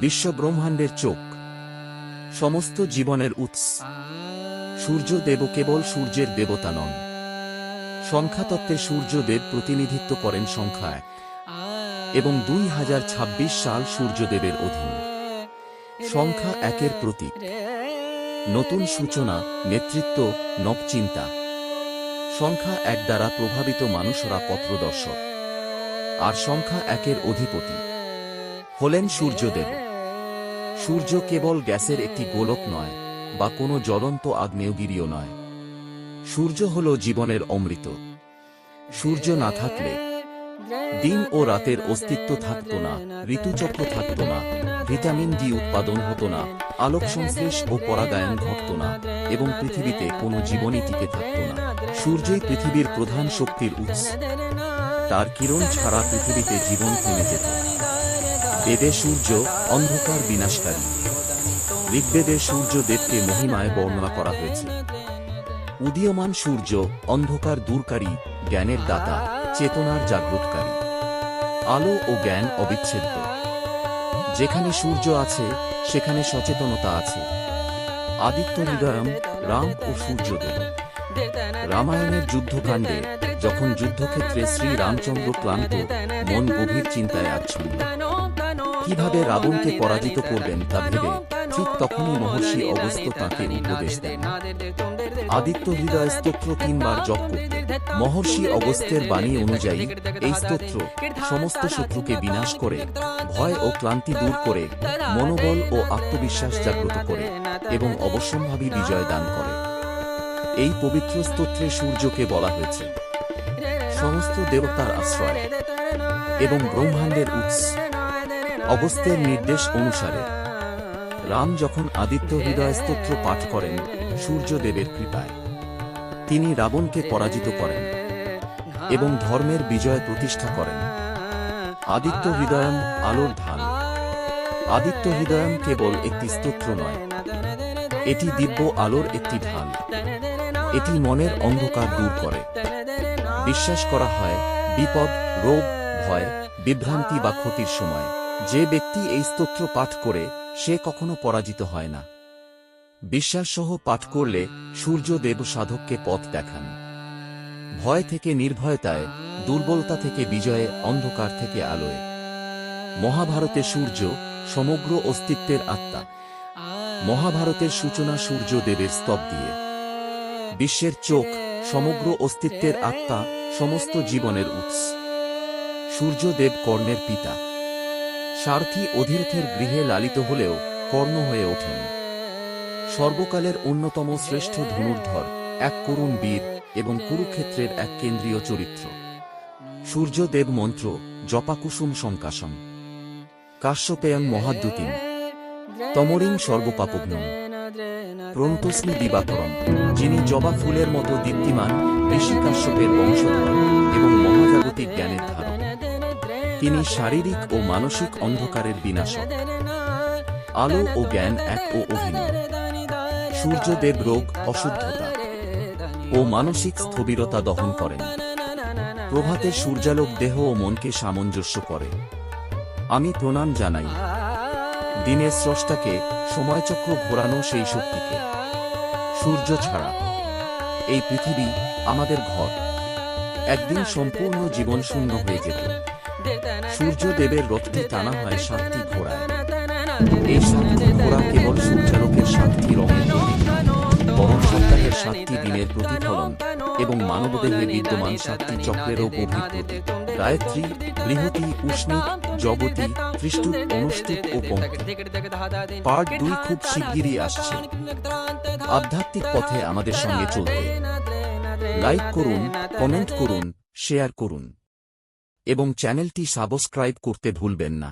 বিশ্বব্রহ্মাণ্ডের চোখ, সমস্ত জীবনের উৎস। সূর্যদেব কেবল সূর্যের দেবতা নন। সংখ্যাতত্ত্বে সূর্যদেব প্রতিনিধিত্ব করেন সংখ্যা 1 এবং 2026 সাল সূর্যদেবের অধীন। সংখ্যা 1-এর প্রতীক নতুন সূচনা, নেতৃত্ব, নবচিন্তা। সংখ্যা 1 দ্বারা প্রভাবিত মানুষরা পথপ্রদর্শক, আর সংখ্যা 1-এর অধিপতি হলেন সূর্যদেব। সূর্য কেবল গ্যাসের একটি গোলক নয়, বা কোনো জ্বলন্ত আগ্নেয়গিরিও নয়। সূর্য হল জীবনের অমৃত। সূর্য না থাকলে দিন ও রাতের অস্তিত্ব থাকত না, ঋতুচক্র থাকত না, ভিটামিন ডি উৎপাদন হতো না, আলোক সংশ্লেষ ও পরাগায়ন ঘটত না, এবং পৃথিবীতে কোনো জীবনই টিকে থাকত না। সূর্যই পৃথিবীর প্রধান শক্তির উৎস। তার কিরণ ছাড়া পৃথিবীতে জীবন থেমে যেত। বেদে সূর্য অন্ধকার বিনাশকারী। ঋগ্বেদে সূর্যদেবকে মহিমায় বর্ণনা করা হয়েছে। উদীয়মান সূর্য অন্ধকার দূরকারী, জ্ঞানের দাতা, চেতনার জাগ্রতকারী। আলো ও জ্ঞান অবিচ্ছেদ্য। যেখানে সূর্য আছে সেখানে সচেতনতা আছে। আদিত্য হৃদয়ম, রাম ও সূর্যদেব। রামায়ণের যুদ্ধকাণ্ডে যখন যুদ্ধক্ষেত্রে শ্রী রামচন্দ্র ক্লান্ত, মন গভীর চিন্তায় আচ্ছন্ন, কিভাবে রাবণকে পরাজিত করবেন তা ভেবে, ঠিক তখনই মহর্ষি অগস্ত্য তাঁকে উপদেশ দেন। আদিত্য হৃদয় স্তোত্র 3 বার জপ করতে। মহর্ষি অগস্ত্যের বাণী অনুযায়ী এই স্তোত্র সমস্ত শত্রুকে বিনাশ করে, ভয় ও ক্লান্তি দূর করে, মনোবল ও আত্মবিশ্বাস জাগ্রত করে, এবং অবশ্যম্ভাবী বিজয় দান করে। এই পবিত্র স্তোত্রে সূর্যকে বলা হয়েছে সমস্ত দেবতার আশ্রয় এবং ব্রহ্মাণ্ডের উৎস। অগস্ত্যের নির্দেশ অনুসারে রাম যখন আদিত্য হৃদয় স্তোত্র পাঠ করেন, সূর্যদেবের কৃপায় তিনি রাবণকে পরাজিত করেন এবং ধর্মের বিজয় প্রতিষ্ঠা করেন। আদিত্য হৃদয়ম, আলোর ঢাল। আদিত্য হৃদয়ম কেবল একটি স্তোত্র নয়, এটি দিব্য আলোর একটি ঢাল। এটি মনের অন্ধকার দূর করে। বিশ্বাস করা হয় বিপদ, রোগ, ভয়, বিভ্রান্তি বা ক্ষতির সময় যে ব্যক্তি এই স্তোত্র পাঠ করে সে কখনো পরাজিত হয় না। বিশ্বাসসহ পাঠ করলে সূর্যদেব সাধককে পথ দেখান। ভয় থেকে নির্ভয়তায়, দুর্বলতা থেকে বিজয়ে, অন্ধকার থেকে আলোয়। মহাভারতে সূর্য সমগ্র অস্তিত্বের আত্মা। মহাভারতের সূচনা সূর্যদেবের স্তব দিয়ে। বিশ্বের চোখ সমগ্র অস্তিত্বের আত্মা, সমস্ত জীবনের উৎস। সূর্যদেব কর্ণের পিতা। সারথী অধিরথের গৃহে লালিত হলেও কর্ণ হয়ে ওঠেন সর্বকালের অন্যতম শ্রেষ্ঠ ধনুর্ধর, এক করুণ বীর এবং কুরুক্ষেত্রের এক কেন্দ্রীয় চরিত্র। সূর্যদেব মন্ত্র জপাকুসুম সংকাশম, কাশ্যপেয়ং মহাদ্যুতিম, তমরিং সর্বপাপগ্নম, প্রন্তস্মি দিবাকরম। যিনি জবা ফুলের মতো দীপ্তিমান, ঋষি কাশ্যপের বংশধর এবং মহাজাগতিক জ্ঞানের ধারক। তিনি শারীরিক ও মানসিক অন্ধকারের বিনাশক। আলো ও জ্ঞান এক ও অভিন্ন। সূর্যদেব রোগ, অশুদ্ধতা ও মানসিক স্থবিরতা দহন করেন। প্রভাতের সূর্যালোক দেহ ও মনকে সামঞ্জস্য করে। আমি প্রণাম জানাই দিনের স্রষ্টাকে, সময়চক্র ঘোরানো সেই শক্তিকে। সূর্য ছাড়া এই পৃথিবী, আমাদের ঘর, একদিন সম্পূর্ণ জীবন শূন্য হয়ে যেত। সূর্যদেবের রথটি টানা হয় 7টি ঘোড়ায়। এই 7টি ঘোড়া কেবল সূর্যালোকের 7টি রঙের প্রতীক নয়, বরং সপ্তাহের 7টি দিনের প্রতিফলন এবং মানবদেহে বিদ্যমান 7টি চক্রেরও গভীর প্রতীক। গায়ত্রী, বৃহতি, উষ্ণিক, জগতী, ত্রিষ্টুপ, অনুষ্টুপ ও পঙ্ক্তি। পার্ট 2 খুব শিগগিরই আসছে। আধ্যাত্মিক পথে আমাদের সঙ্গে চলতে লাইক করুন, কমেন্ট করুন, শেয়ার করুন এবং চ্যানেলটি সাবস্ক্রাইব করতে ভুলবেন না।